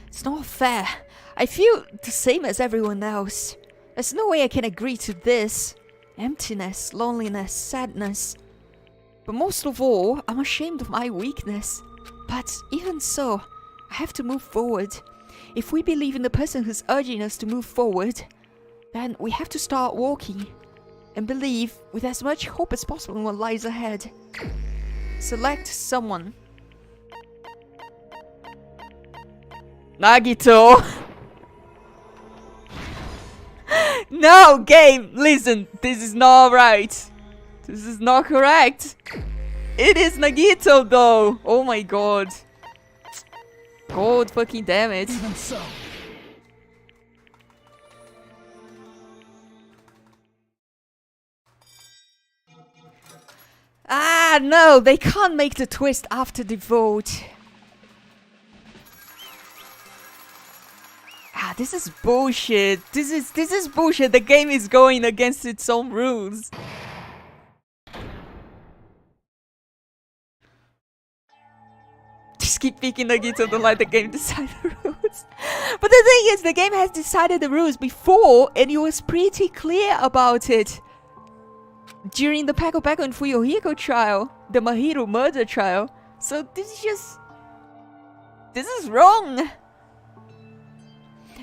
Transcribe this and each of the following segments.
It's not fair. I feel the same as everyone else. There's no way I can agree to this. Emptiness, loneliness, sadness. But most of all, I'm ashamed of my weakness. But even so, I have to move forward. If we believe in the person who's urging us to move forward, then we have to start walking. And believe with as much hope as possible in what lies ahead. Select someone. Nagito! No, game! Listen, this is not right. This is not correct. It is Nagito though! Oh my god. God fucking damn it. Even so. Ah, no, they can't make the twist after the vote. Ah, this is bullshit. This is bullshit. The game is going against its own rules. Just keep picking Nagito to let the game decide the rules. But the thing is, the game has decided the rules before, and it was pretty clear about it. During the Peko Peko and Fuyuhiko trial, the Mahiro murder trial. So this is wrong.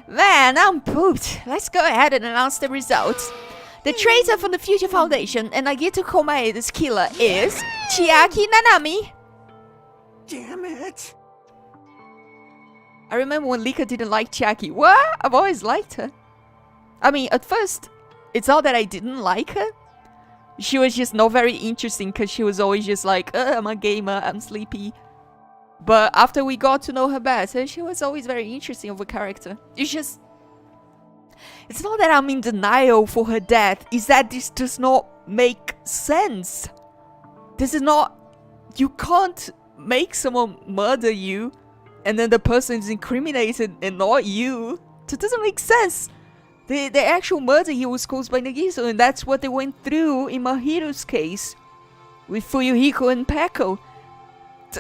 Man, I'm pooped. Let's go ahead and announce the results. The traitor from the Future Foundation and Nagito Komae's killer is Chiaki Nanami. Damn it. I remember when Lika didn't like Chiaki. What? I've always liked her. I mean, at first, it's not that I didn't like her. She was just not very interesting because she was always just like, I'm a gamer, I'm sleepy. But after we got to know her better, she was always very interesting of a character. It's not that I'm in denial for her death, it's that this does not make sense. This is not... You can't make someone murder you and then the person is incriminated and not you. That doesn't make sense. The actual murder here was caused by Nagito, and that's what they went through in Mahiro's case with Fuyuhiko and Peko.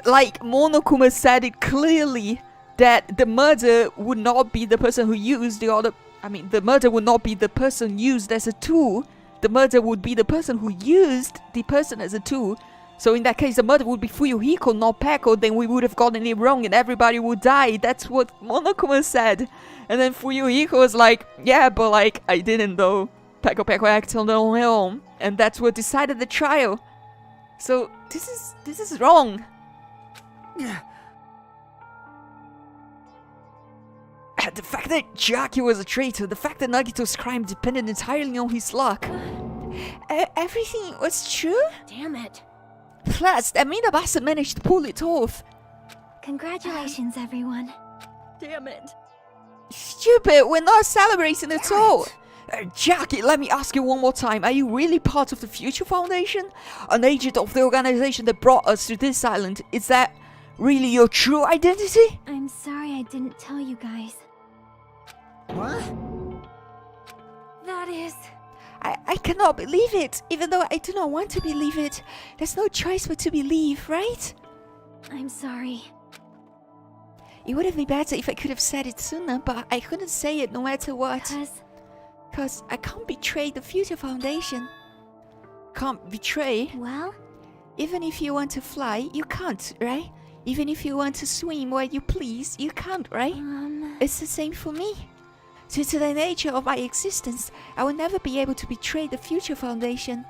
Like, Monokuma said it clearly that the murder would not be the person who used the other... I mean, the murder would not be the person used as a tool. The murder would be the person who used the person as a tool. So in that case, the murder would be Fuyuhiko, not Peko. Then we would have gotten it wrong and everybody would die. That's what Monokuma said. And then Fuyuhiko was like, yeah, but like, I didn't though. Peko acted on her own. And that's what decided the trial. So, this is wrong. The fact that Chiaki was a traitor, the fact that Nagito's crime depended entirely on his luck. Everything was true? Damn it. Plus, that Minabasa managed to pull it off. Congratulations, everyone. Damn it. Stupid, we're not celebrating at all. Chiaki, let me ask you one more time. Are you really part of the Future Foundation? An agent of the organization that brought us to this island? Is that really your true identity? I'm sorry I didn't tell you guys. What? That is... I cannot believe it, even though I do not want to believe it. There's no choice but to believe, right? I'm sorry. It would have been better if I could have said it sooner, but I couldn't say it no matter what. Because I can't betray the Future Foundation. Can't betray? Well? Even if you want to fly, you can't, right? Even if you want to swim where you please, you can't, right? It's the same for me. Due to the nature of my existence, I will never be able to betray the Future Foundation.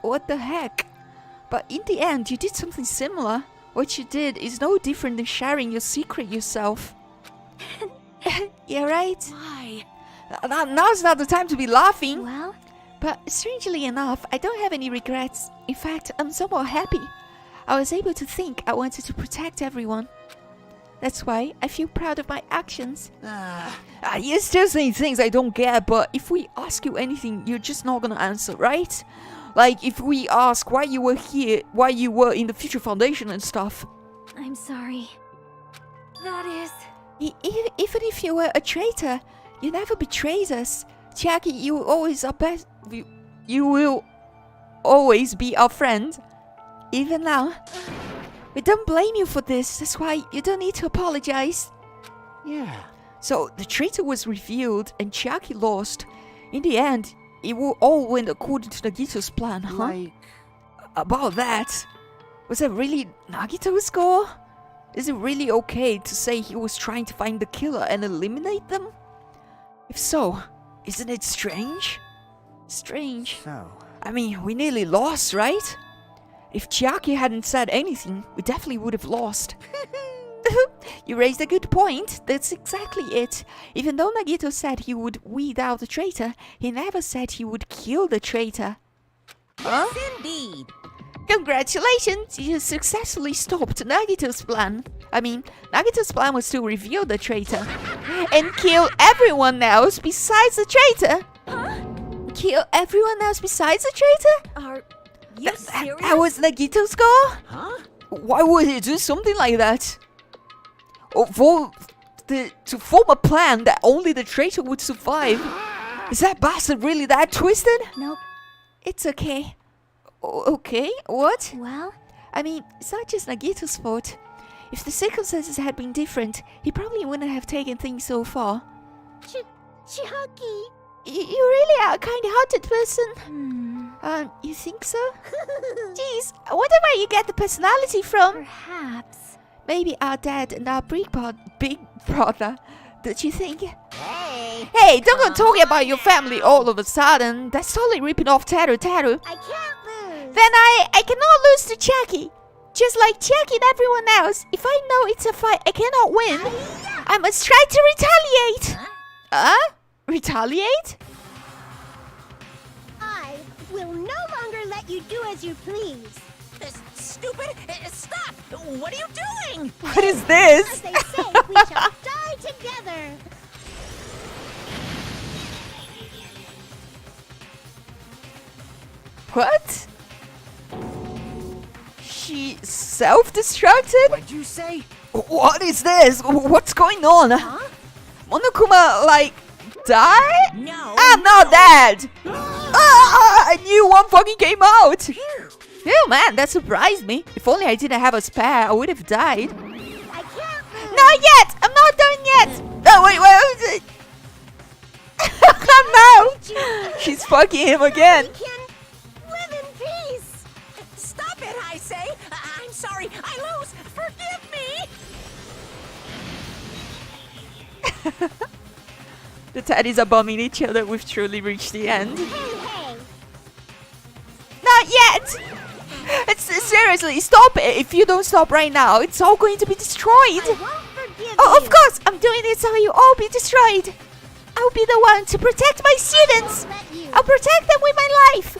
What the heck? But in the end, you did something similar. What you did is no different than sharing your secret yourself. Yeah, right? Why? Now's not the time to be laughing. Well? But strangely enough, I don't have any regrets. In fact, I'm somewhat happy. I was able to think I wanted to protect everyone. That's why I feel proud of my actions. You're still saying things I don't get, but if we ask you anything, you're just not gonna answer, right? Like, if we ask why you were here, why you were in the Future Foundation and stuff. I'm sorry. That is... Even if you were a traitor, you never betrayed us. Chiaki, you will always our best. You will always be our friend. Even now. We don't blame you for this, that's why you don't need to apologize. Yeah. So the traitor was revealed and Chiaki lost. In the end, it all went according to Nagito's plan, huh? Like... About that, was that really Nagito's goal? Is it really okay to say he was trying to find the killer and eliminate them? If so, isn't it strange? Strange. So... I mean, we nearly lost, right? If Chiaki hadn't said anything, we definitely would have lost. You raised a good point. That's exactly it. Even though Nagito said he would weed out the traitor, he never said he would kill the traitor. Huh? Yes, indeed. Congratulations! You successfully stopped Nagito's plan. I mean, Nagito's plan was to reveal the traitor and kill everyone else besides the traitor. Huh? Kill everyone else besides the traitor? Are you serious? That was Nagito's goal? Huh? Why would he do something like that? Or to form a plan that only the traitor would survive? Is that bastard really that twisted? Nope. It's okay. Okay, what? Well, I mean, it's not just Nagito's fault. If the circumstances had been different, he probably wouldn't have taken things so far. Chiaki. You really are a kind-hearted person. You think so? Jeez, I wonder where you get the personality from. Perhaps. Maybe our dad and our big brother. Don't you think? Hey, Don't go talking about your family all of a sudden. That's totally ripping off Taru. I can't lose. Then I cannot lose to Chiaki. Just like Chiaki and everyone else, if I know it's a fight I cannot win, I must try to retaliate. Retaliate? I will no longer let you do as you please. stupid! Stop! What are you doing? What is this? As they say, we shall die together. What? She self-destructed? What'd you say? What is this? What's going on? Huh? Monokuma, like, die? No. I'm not dead! I knew one fucking came out! Oh man, that surprised me. If only I didn't have a spare, I would have died. I can't lose. Not yet! I'm not done yet! Oh, wait. No! She's fucking him again. We can live in peace. Stop it, I say! I'm sorry, I lose! Forgive me! The teddies are bumming each other. We've truly reached the end. Hey. Not yet! Seriously, stop it! If you don't stop right now, it's all going to be destroyed! I won't forgive Oh, you. of course! I'm doing it so you all be destroyed! I'll be the one to protect my students! I won't let you. I'll protect them with my life!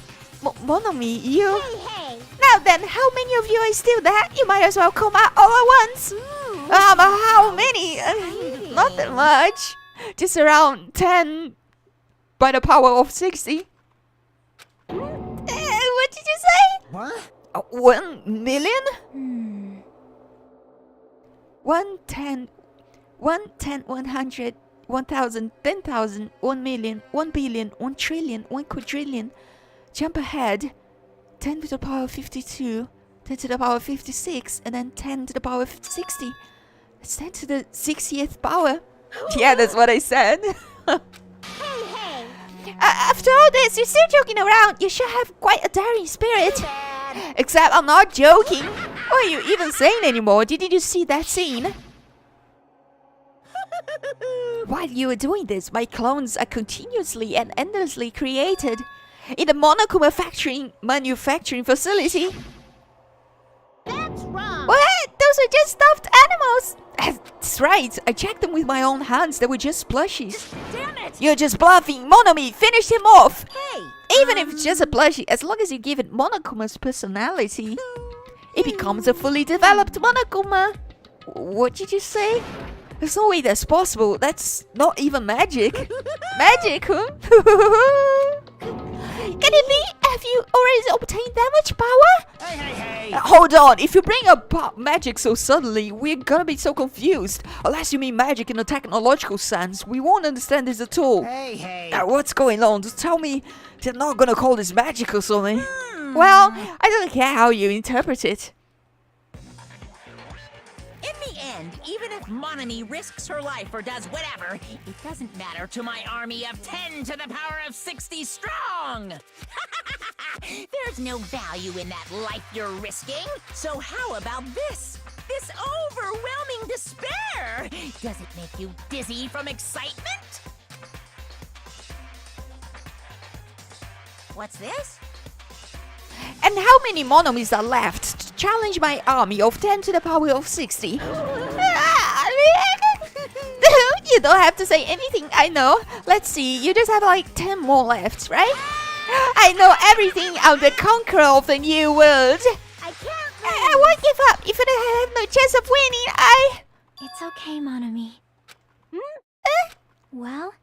Monomi, you... Hey. Now then, how many of you are still there? You might as well come out all at once! How many? Not that much. Just around 10 by the power of 60. What did you say? What? 1 million? 1, 10, 100, 1,000, 10,000, 1 million, 1 billion, 1 trillion, 1 quadrillion. Jump ahead. 10 to the power of 52, 10 to the power of 56, and then 10 to the power of 60. It's 10 to the 60th power. Yeah, that's what I said. Hey. After all this, you're still joking around. You should have quite a daring spirit. Bad. Except I'm not joking. What are you even saying anymore? Didn't you see that scene? While you were doing this, my clones are continuously and endlessly created in the Monokuma manufacturing facility. That's wrong. What? Those are just stuffed animals. That's right. I checked them with my own hands. They were just plushies. Damn it! You're just bluffing. Monomi, finish him off. Hey! Even if it's just a plushie, as long as you give it Monokuma's personality, it becomes a fully developed Monokuma. What did you say? There's no way that's possible. That's not even magic. Magic, huh? Can it be? Have you already obtained that much power? Hey. Hold on. If you bring up magic so suddenly, we're gonna be so confused. Unless you mean magic in a technological sense, we won't understand this at all. Hey. What's going on? Just tell me they're not gonna call this magic or something. Well, I don't care how you interpret it. In the end, And even if Monami risks her life or does whatever, it doesn't matter to my army of 10 to the power of 60 strong! There's no value in that life you're risking. So how about this? This overwhelming despair! Does it make you dizzy from excitement? What's this? And how many Monomis are left to challenge my army of 10 to the power of 60? You don't have to say anything, I know. Let's see, you just have like 10 more left, right? I know everything. I'm the conqueror of the new world. I can't lose. I won't give up. Even if I have no chance of winning, It's okay, Monami. Well,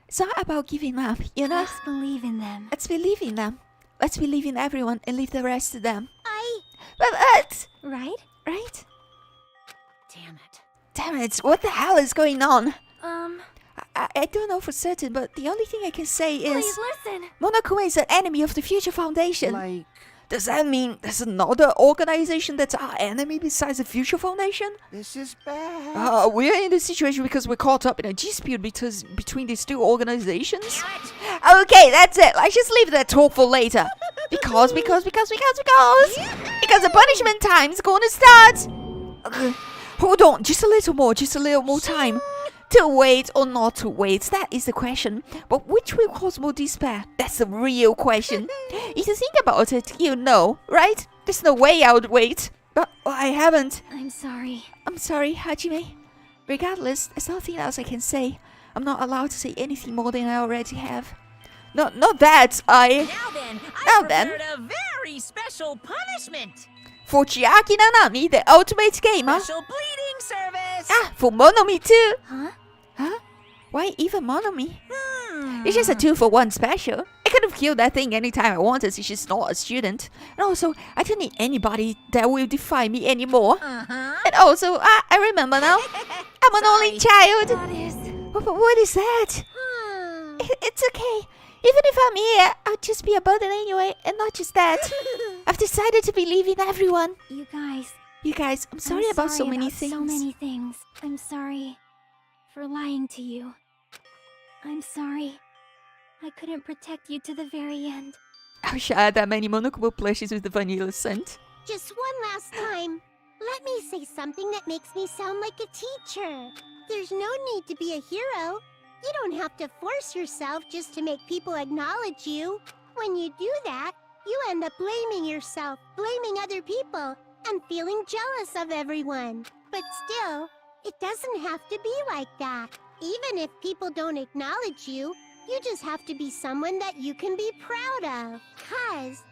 It's not about giving up, you know? let's believe in them. Let's believe in them. Let's believe in everyone and leave the rest to them. I... But, Right? right? Damn it. Damn it, what the hell is going on? Um, I don't know for certain, but the only thing I can say is... please listen. Monokuma is an enemy of the Future Foundation. Like, Does that mean there's another organization that's our enemy besides the Future Foundation? this is bad. We're in this situation because we're caught up in a dispute between these two organizations. Damn it. Okay, that's it. Let's just leave that talk for later. Because the punishment time's gonna start. Hold on, just a little more time. To wait or not to wait, that is the question. But which will cause more despair? That's the real question. If you think about it, you know, right? There's no way I would wait. But I haven't. I'm sorry. I'm sorry, Hajime. Regardless, there's nothing else I can say. I'm not allowed to say anything more than I already have. Not that I... Now then, Now I then. prepared a very special punishment. For Chiaki Nanami, the ultimate gamer. Special bleeding service. Ah, for Monomi too. Huh? Huh? Why even Monomi? It's just a 2-for-1 special. I could have killed that thing anytime I wanted since she's not a student. And also, I don't need anybody that will defy me anymore. Uh-huh. And also, I remember now. I'm an only child. That is... What is that? It's okay. Even if I'm here, I'll just be a burden anyway. And not just that. I've decided to believe in everyone. You guys... You guys, I'm sorry about so many things. So many things. I'm sorry for lying to you. I'm sorry. I couldn't protect you to the very end. I wish I had that many Monokuma plushies with the vanilla scent. Just one last time. Let me say something that makes me sound like a teacher. There's no need to be a hero. You don't have to force yourself just to make people acknowledge you. When you do that, you end up blaming yourself, blaming other people, and feeling jealous of everyone. But still, it doesn't have to be like that. Even if people don't acknowledge you, you just have to be someone that you can be proud of. 'Cause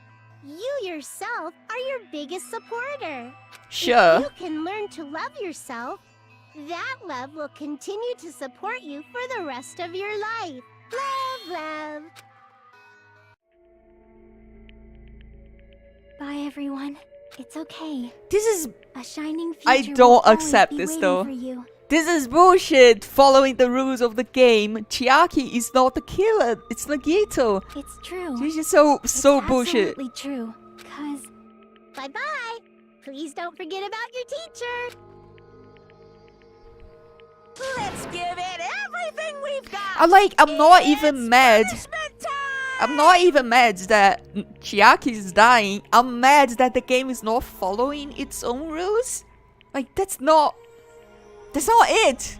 you yourself are your biggest supporter. Sure. If you can learn to love yourself, that love will continue to support you for the rest of your life. Love, love. Bye, everyone. It's okay. This is... A shining future I will don't always accept be this, waiting though. for you. This is bullshit. Following the rules of the game. Chiaki is not the killer. It's Nagito. It's true. This is so It's bullshit. absolutely true. 'Cause Bye-bye. Please don't forget about your teacher. Let's give it everything we've got. I'm not even It's mad. punishment time. I'm not even mad that Chiaki is dying. I'm mad that the game is not following its own rules. Like, that's not it.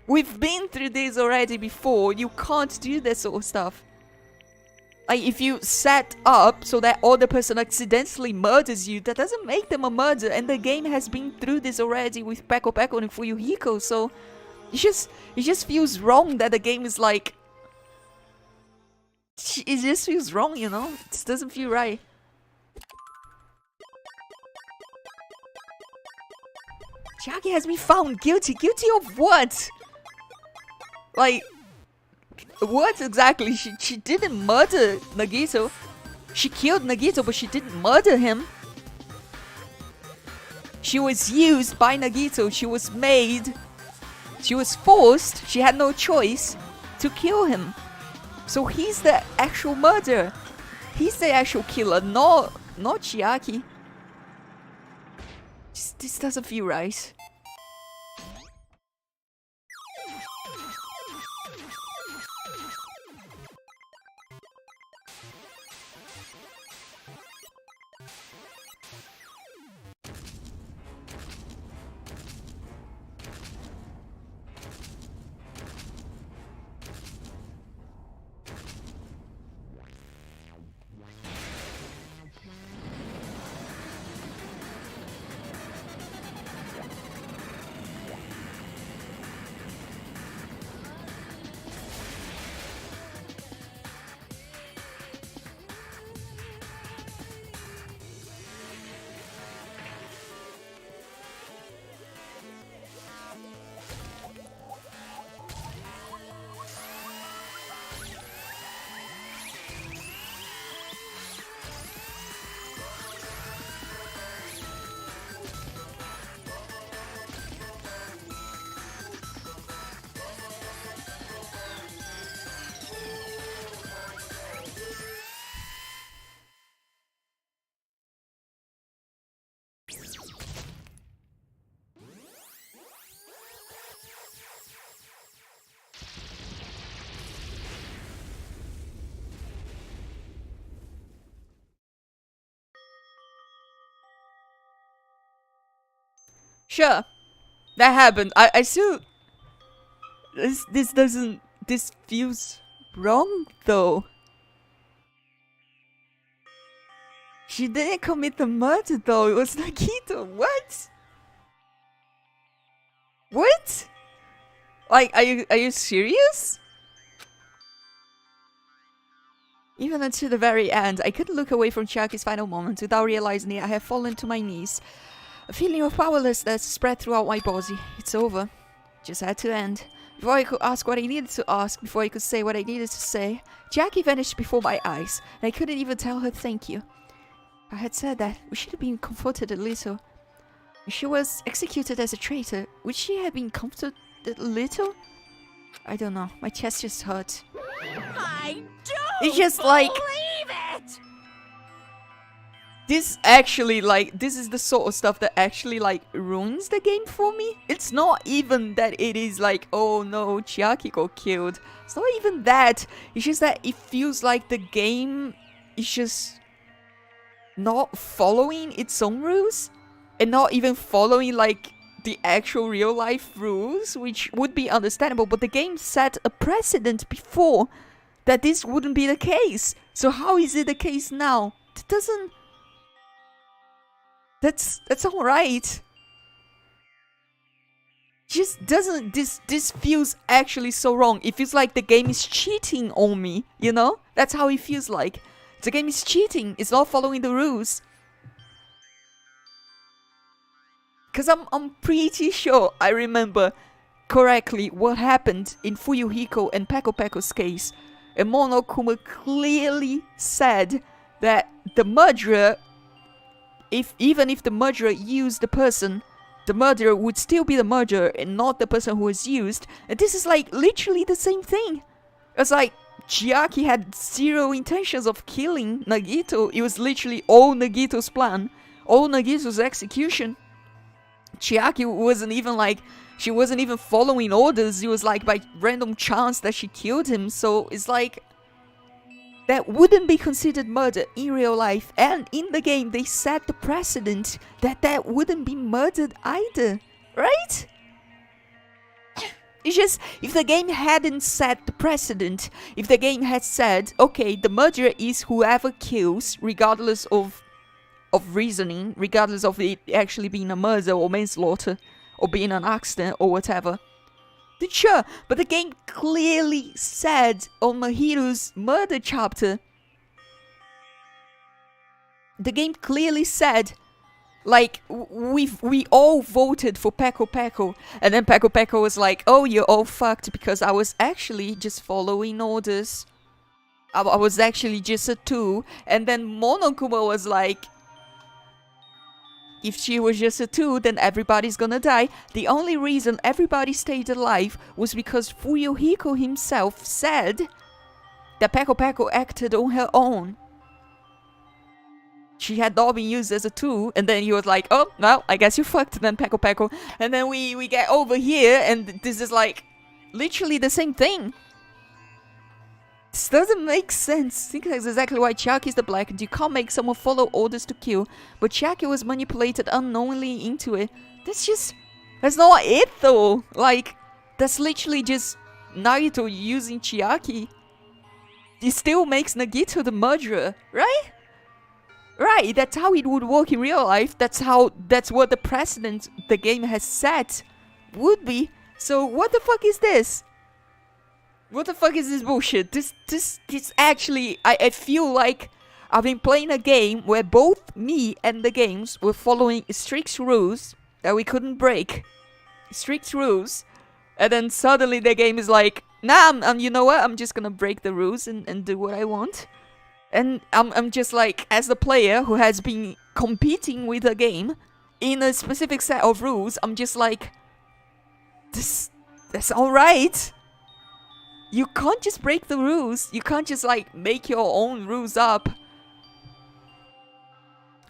We've been through this already before. You can't do that sort of stuff. Like, if you set up so that other person accidentally murders you, that doesn't make them a murderer. And the game has been through this already with Peko Peko and Fuyuhiko, so it just feels wrong that the game is like... It just feels wrong, you know? It just doesn't feel right. Chiaki has been found guilty. Guilty of what? Like, what exactly? She didn't murder Nagito. She killed Nagito, but she didn't murder him. She was used by Nagito. She was made. She was forced. She had no choice to kill him. So he's the actual murderer. He's the actual killer, not Chiaki. This doesn't feel right. Sure, that happened. I still... This feels wrong, though. She didn't commit the murder, though. It was Nagito. What? What? Like, are you serious? Even until the very end, I couldn't look away from Chiaki's final moment without realizing I had fallen to my knees. A feeling of powerlessness spread throughout my body. It's over. Just had to end. Before I could ask what I needed to ask, before I could say what I needed to say, Chiaki vanished before my eyes, and I couldn't even tell her thank you. I had said that we should have been comforted a little. If she was executed as a traitor, would she have been comforted a little? I don't know. My chest just hurt. I don't It's just like... believe it! This actually, like, this is the sort of stuff that actually, like, ruins the game for me. It's not even that it is like, oh no, Chiaki got killed. It's not even that. It's just that it feels like the game is just not following its own rules. And not even following, like, the actual real life rules, which would be understandable. But the game set a precedent before that this wouldn't be the case. So how is it the case now? It doesn't... That's alright. Just doesn't... This feels actually so wrong. It feels like the game is cheating on me, you know? That's how it feels like. The game is cheating. It's not following the rules. Because I'm pretty sure I remember correctly what happened in Fuyuhiko and Peko Peko's case. And Monokuma clearly said that the murderer, even if the murderer used the person, the murderer would still be the murderer and not the person who was used. And this is like literally the same thing. It's like Chiaki had zero intentions of killing Nagito. It was literally all Nagito's plan, all Nagito's execution. Chiaki wasn't even like, she wasn't even following orders. It was like by random chance that she killed him. So it's like, that wouldn't be considered murder in real life. And in the game, they set the precedent that that wouldn't be murdered either. Right? It's just, if the game hadn't set the precedent, if the game had said, okay, the murderer is whoever kills, regardless of reasoning, regardless of it actually being a murder or manslaughter or being an accident or whatever, then sure. But the game clearly said on Mahiru's murder chapter, the game clearly said, like, we all voted for Peko Peko, and then Peko Peko was like, oh, you're all fucked because I was actually just following orders. I was actually just a tool. And then Monokuma was like, if she was just a tool, then everybody's gonna die. The only reason everybody stayed alive was because Fuyuhiko himself said that Peko Peko acted on her own. She had not been used as a tool, and then he was like, oh, well, I guess you fucked then, Peko Peko. And then we get over here, and this is like, literally the same thing. This doesn't make sense. I think that's exactly why Chiaki is the black, and you can't make someone follow orders to kill. But Chiaki was manipulated unknowingly into it. That's not it though. Like, that's literally just Naruto using Chiaki. It still makes Nagito the murderer, right? Right, that's how it would work in real life. That's what the precedent the game has set would be. So what the fuck is this? What the fuck is this bullshit? This actually, I feel like I've been playing a game where both me and the games were following strict rules that we couldn't break. Strict rules. And then suddenly the game is like, nah, you know what? I'm just gonna break the rules and do what I want. And I'm just like, as the player who has been competing with a game in a specific set of rules, I'm just like, that's alright. You can't just break the rules. You can't just like make your own rules up.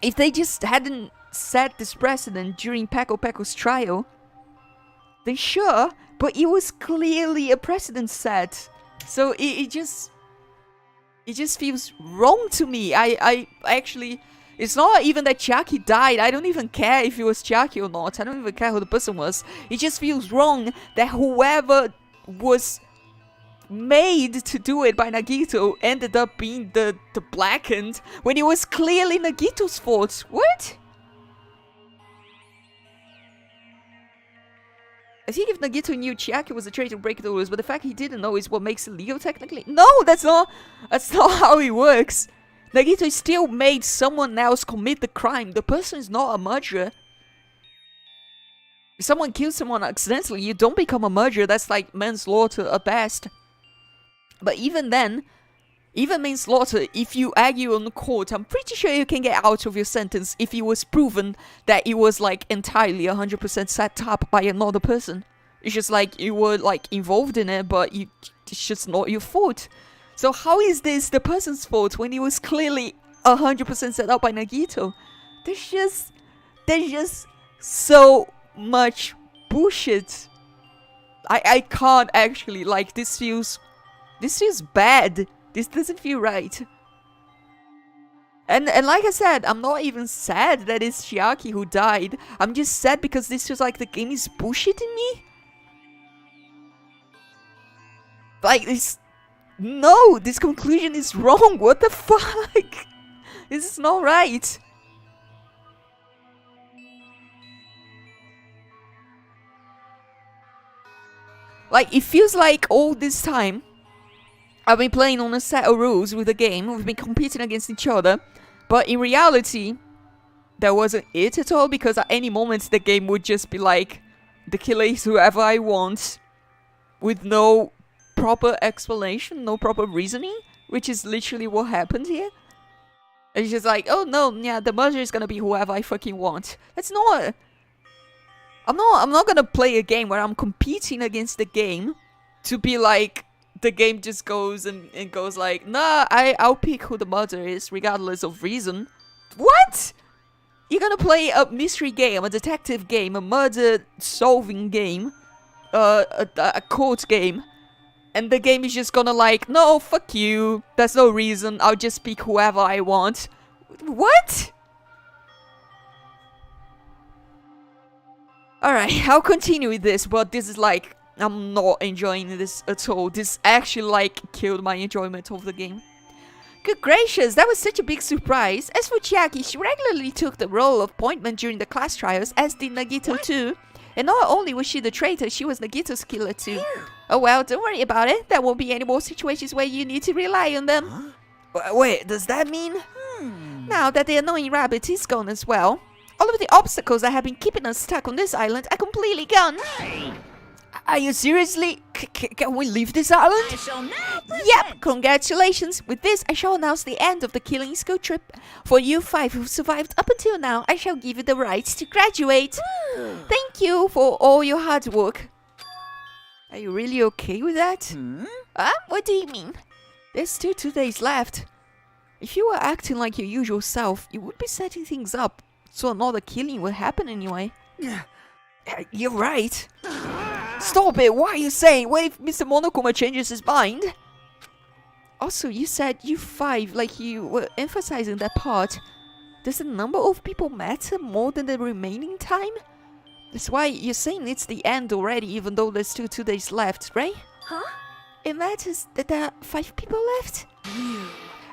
If they just hadn't set this precedent during Peko Peko's trial, then sure, but it was clearly a precedent set. So it just feels wrong to me. I actually, It's not even that Chiaki died. I don't even care if it was Chiaki or not. I don't even care who the person was. It just feels wrong that whoever was made to do it by Nagito ended up being the blackened when it was clearly Nagito's fault. What? I think if Nagito knew Chiaki was a traitor breaking the rules, but the fact he didn't know is what makes it legal technically. No, that's not how it works. Nagito still made someone else commit the crime. The person is not a murderer. If someone kills someone accidentally, you don't become a murderer. That's like manslaughter at best. But even then, even manslaughter, if you argue on the court, I'm pretty sure you can get out of your sentence if it was proven that it was like entirely 100% set up by another person. It's just like you were like involved in it, but it's just not your fault. So how is this the person's fault when it was clearly 100% set up by Nagito? There's just so much bullshit. I can't actually, like, this feels bad. This doesn't feel right. And like I said, I'm not even sad that it's Chiaki who died. I'm just sad because this feels like the game is bullshitting me. Like, no, this conclusion is wrong. What the fuck? This is not right. Like, it feels like all this time I've been playing on a set of rules with the game. We've been competing against each other. But in reality, that wasn't it at all, because at any moment the game would just be like, the killer is whoever I want, with no proper explanation, no proper reasoning, which is literally what happened here. It's just like, oh no, yeah, the murderer is gonna be whoever I fucking want. That's not... I'm not gonna play a game where I'm competing against the game to be like, the game just goes and goes like, nah, I'll pick who the murderer is regardless of reason. What? You're gonna play a mystery game, a detective game, a murder solving game, a court game, and the game is just gonna like, no, fuck you, there's no reason, I'll just pick whoever I want. What? Alright, I'll continue with this, but this is like, I'm not enjoying this at all. This actually like killed my enjoyment of the game. Good gracious, that was such a big surprise. As for Chiaki, she regularly took the role of appointment during the class trials, as did Nagito too. And not only was she the traitor, she was Nagito's killer too. Oh well, don't worry about it. There won't be any more situations where you need to rely on them. Wait, does that mean? Now that the annoying rabbit is gone as well, all of the obstacles that have been keeping us stuck on this island are completely gone. Are you seriously? Can we leave this island? I shall now present. Yep, congratulations. With this, I shall announce the end of the killing school trip. For you 5 who survived up until now, I shall give you the right to graduate. Thank you for all your hard work. Are you really okay with that? Huh? What do you mean? There's still 2 days left. If you were acting like your usual self, you would be setting things up, so another killing will happen anyway. You're right. Stop it! What are you saying? What if Mr. Monokuma changes his mind? Also, you said you 5, like you were emphasizing that part. Does the number of people matter more than the remaining time? That's why you're saying it's the end already, even though there's still 2 days left, right? Huh? It matters that there are 5 people left?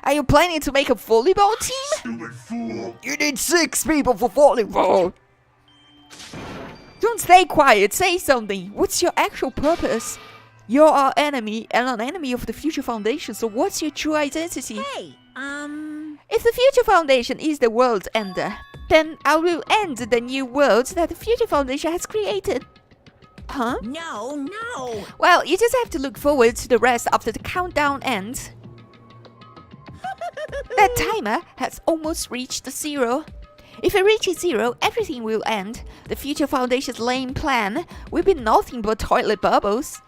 Are you planning to make a volleyball team? Stupid fool! You need 6 people for volleyball! Don't stay quiet, say something. What's your actual purpose? You're our enemy and an enemy of the Future Foundation, so what's your true identity? Hey, If the Future Foundation is the world ender, then I will end the new world that the Future Foundation has created. Huh? no. Well, you just have to look forward to the rest after the countdown ends. That timer has almost reached 0. If it reaches 0, everything will end. The Future Foundation's lame plan will be nothing but toilet bubbles.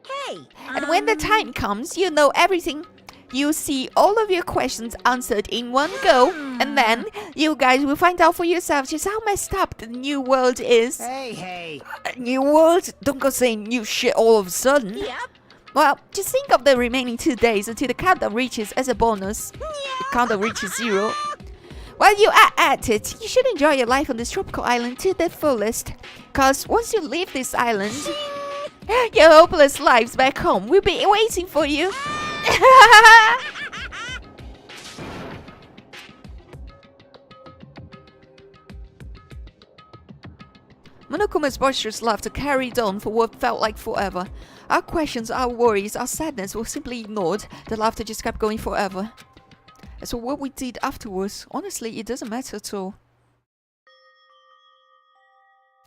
Hey, And when the time comes, you know everything. You'll see all of your questions answered in one go. And then, you guys will find out for yourselves just how messed up the new world is. Hey. New world? Don't go saying new shit all of a sudden. Yep. Well, just think of the remaining 2 days until the countdown reaches as a bonus. The countdown reaches 0. While you are at it, you should enjoy your life on this tropical island to the fullest. Cause once you leave this island, your hopeless lives back home will be waiting for you. Monokuma's boisterous laughter carried on for what felt like forever. Our questions, our worries, our sadness were simply ignored. The laughter just kept going forever. As for what we did afterwards, honestly, it doesn't matter at all.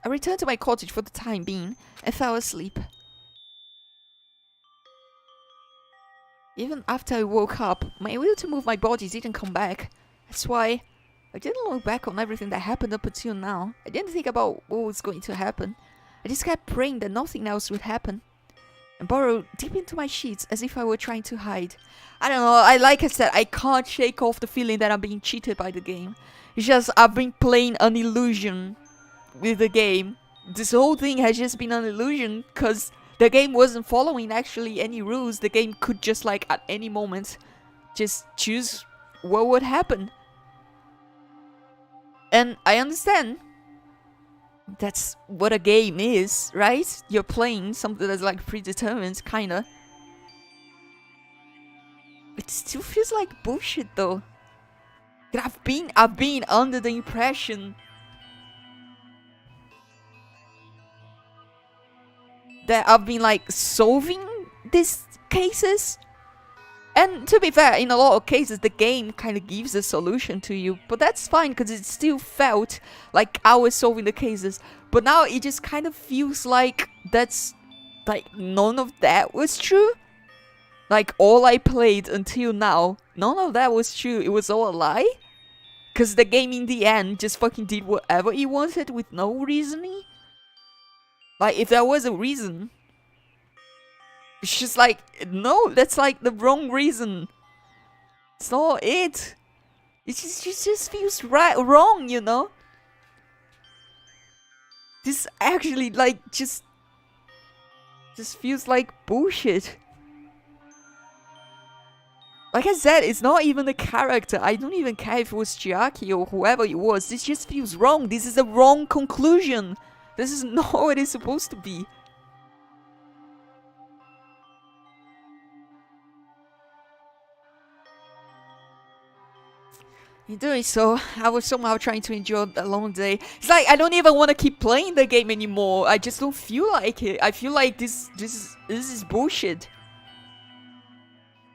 I returned to my cottage for the time being and fell asleep. Even after I woke up, my will to move my body didn't come back. That's why I didn't look back on everything that happened up until now. I didn't think about what was going to happen. I just kept praying that nothing else would happen. And burrowed deep into my sheets as if I were trying to hide. I don't know, like I said, I can't shake off the feeling that I'm being cheated by the game. It's just I've been playing an illusion with the game. This whole thing has just been an illusion because the game wasn't following actually any rules. The game could just like at any moment just choose what would happen. And I understand. That's what a game is, right? You're playing something that's like predetermined, kinda. It still feels like bullshit though. I've been under the impression that I've been like solving these cases. And to be fair, in a lot of cases, the game kind of gives a solution to you. But that's fine, because it still felt like I was solving the cases. But now it just kind of feels like that's... like, none of that was true. Like, all I played until now, none of that was true. It was all a lie. Because the game in the end just fucking did whatever it wanted with no reasoning. Like, if there was a reason... it's just like, no, that's like the wrong reason. It's not it. It just feels wrong, you know? This actually like just feels like bullshit. Like I said, it's not even the character. I don't even care if it was Chiaki or whoever it was. This just feels wrong. This is a wrong conclusion. This is not what it's supposed to be. In doing so, I was somehow trying to enjoy a long day. It's like I don't even want to keep playing the game anymore. I just don't feel like it. I feel like this is bullshit.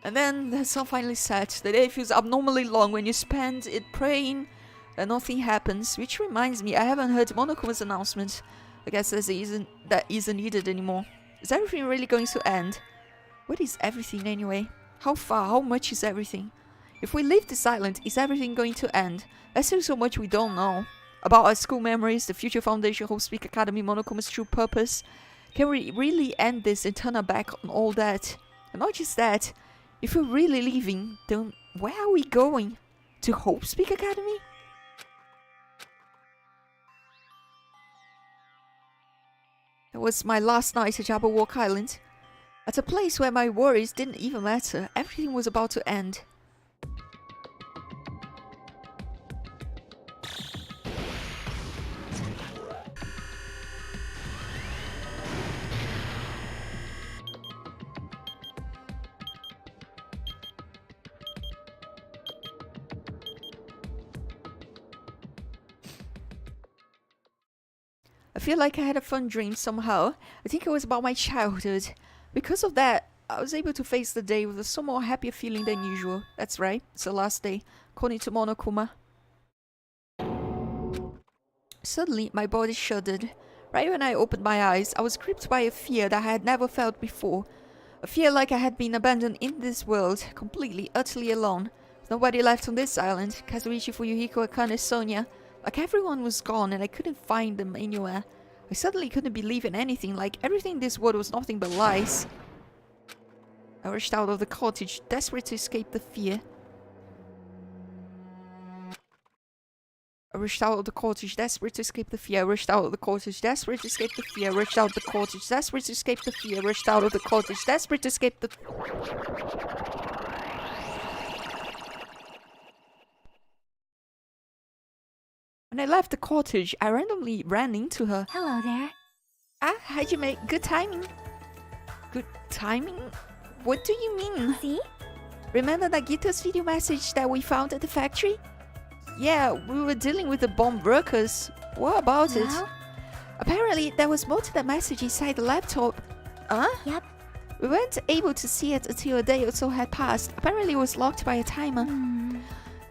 And then the sun finally set. The day feels abnormally long when you spend it praying that nothing happens. Which reminds me, I haven't heard Monokuma's announcement. I guess that isn't needed anymore. Is everything really going to end? What is everything anyway? How far? How much is everything? If we leave this island, is everything going to end? There's still so much we don't know. About our school memories, the future foundation, Hope Speak Academy, Monokuma's true purpose. Can we really end this and turn our back on all that? And not just that, if we're really leaving, then where are we going? To Hope Speak Academy? That was my last night at Jabberwock Island. At a place where my worries didn't even matter. Everything was about to end. I feel like I had a fun dream somehow. I think it was about my childhood. Because of that, I was able to face the day with a somewhat happier feeling than usual. That's right, it's the last day, according to Monokuma. Suddenly, my body shuddered. Right when I opened my eyes, I was gripped by a fear that I had never felt before. A fear like I had been abandoned in this world, completely, utterly alone. With nobody left on this island, Kazuichi, Fuyuhiko, Akane, Sonia. Like everyone was gone and I couldn't find them anywhere. I suddenly couldn't believe in anything, like everything in this world was nothing but lies. I rushed out of the cottage, desperate to escape the fear. I rushed out of the cottage, desperate to escape the fear. I rushed out of the cottage, desperate to escape the fear. I rushed out of the cottage, desperate to escape the fear. I rushed out of the cottage, desperate to escape the... When I left the cottage, I randomly ran into her. Hello there. Ah, Hajime, good timing. Good timing? What do you mean? See? Remember Nagito's video message that we found at the factory? Yeah, we were dealing with the bomb workers. What about it? Well? Apparently, there was more to that message inside the laptop. Huh? Yep. We weren't able to see it until a day or so had passed. Apparently, it was locked by a timer.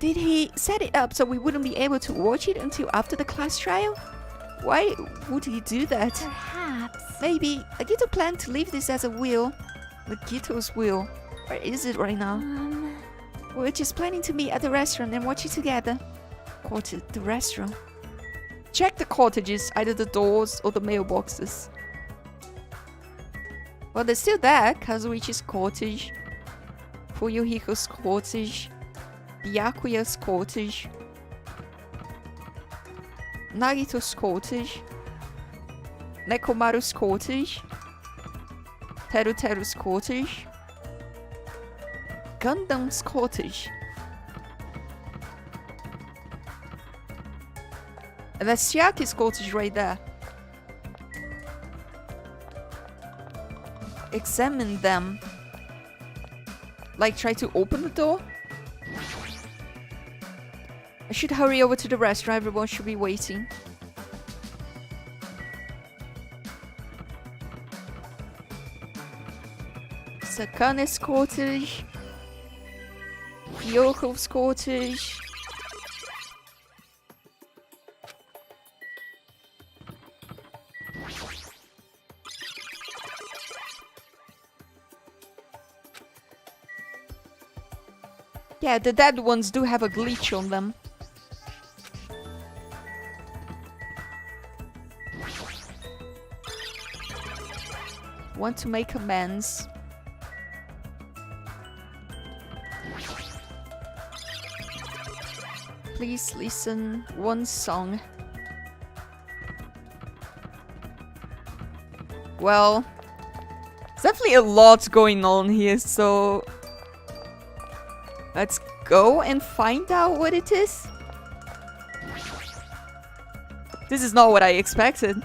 Did he set it up so we wouldn't be able to watch it until after the class trial? Why would he do that? Perhaps. Maybe Nagito planned to leave this as a will. Nagito's will. Where is it right now? We're just planning to meet at the restaurant and watch it together. Cottage, the restaurant. Check the cottages, either the doors or the mailboxes. Well, they're still there. Kazuichi's cottage, Fuyuhiko's cottage, Byakuya's cottage, Nagito's cottage, Nekomaru's cottage, Teruteru's cottage, Gundam's cottage. And that's Chiaki's cottage right there. Examine them. Like try to open the door? I should hurry over to the restaurant, everyone should be waiting. Sakane's cottage. Yoko's cottage. Yeah, the dead ones do have a glitch on them. Want to make amends. Please listen one song. Well, there's definitely a lot going on here, so let's go and find out what it is. This is not what I expected.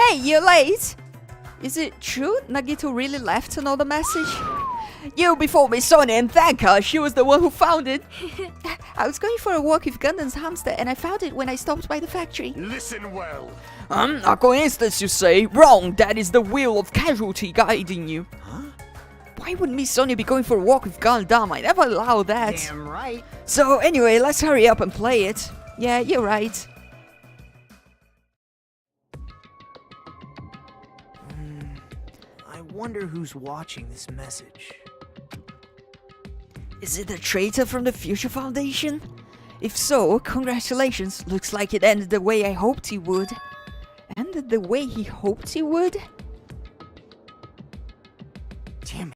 Hey, you're late! Is it true Nagito really left another message? You before me, Sonia, and thank her, she was the one who found it. I was going for a walk with Gundam's hamster and I found it when I stopped by the factory. Listen well. A coincidence, you say? Wrong, that is the will of casualty guiding you. Huh? Why would Miss Sonia be going for a walk with Gundam? I never allow that. Damn right. So anyway, let's hurry up and play it. Yeah, you're right. I wonder who's watching this message. Is it a traitor from the Future Foundation? If so, congratulations. Looks like it ended the way I hoped he would. Ended the way he hoped he would? Damn